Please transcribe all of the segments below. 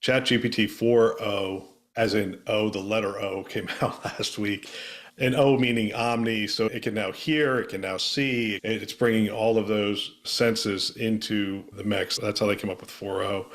ChatGPT-4o, as in O, the letter O, came out last week. And O meaning omni, so it can now hear, it can now see. It's bringing all of those senses into the mix. That's how they came up with 4o.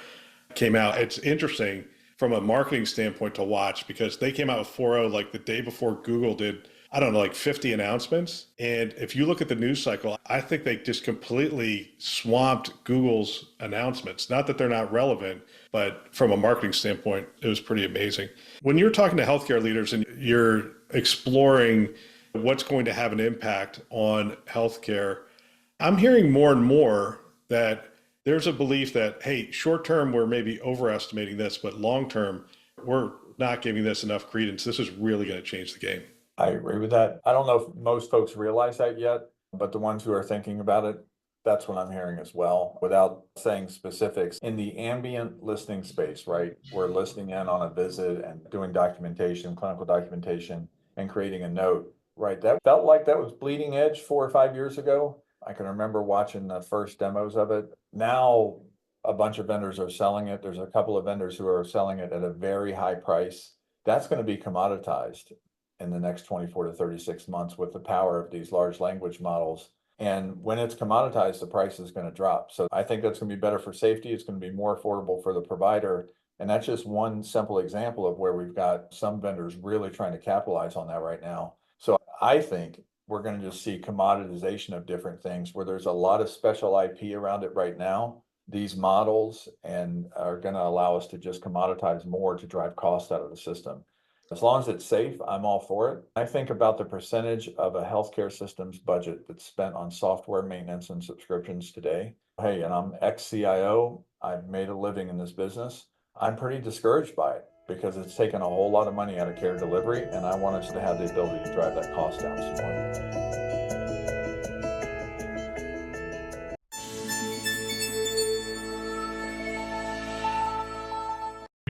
Came out. It's interesting from a marketing standpoint to watch because they came out with 4o like the day before Google did, I don't know, like 50 announcements. And if you look at the news cycle, I think they just completely swamped Google's announcements. Not that they're not relevant, but from a marketing standpoint, it was pretty amazing. When you're talking to healthcare leaders and you're exploring what's going to have an impact on healthcare, I'm hearing more and more that there's a belief that, hey, short term, we're maybe overestimating this, but long term, we're not giving this enough credence. This is really going to change the game. I agree with that. I don't know if most folks realize that yet, but the ones who are thinking about it, that's what I'm hearing as well. Without saying specifics, in the ambient listening space, right? We're listening in on a visit and doing documentation, clinical documentation, and creating a note, right? That felt like that was bleeding edge 4 or 5 years ago. I can remember watching the first demos of it. Now, a bunch of vendors are selling it. There's a couple of vendors who are selling it at a very high price. That's going to be commoditized in the next 24 to 36 months with the power of these large language models. And when it's commoditized, the price is going to drop. So I think that's going to be better for safety. It's going to be more affordable for the provider. And that's just one simple example of where we've got some vendors really trying to capitalize on that right now. So I think we're going to just see commoditization of different things where there's a lot of special IP around it right now. These models and are going to allow us to just commoditize more to drive costs out of the system. As long as it's safe, I'm all for it. I think about the percentage of a healthcare system's budget that's spent on software maintenance and subscriptions today. Hey, and I'm ex-CIO. I've made a living in this business. I'm pretty discouraged by it because it's taken a whole lot of money out of care delivery, and I want us to have the ability to drive that cost down some more.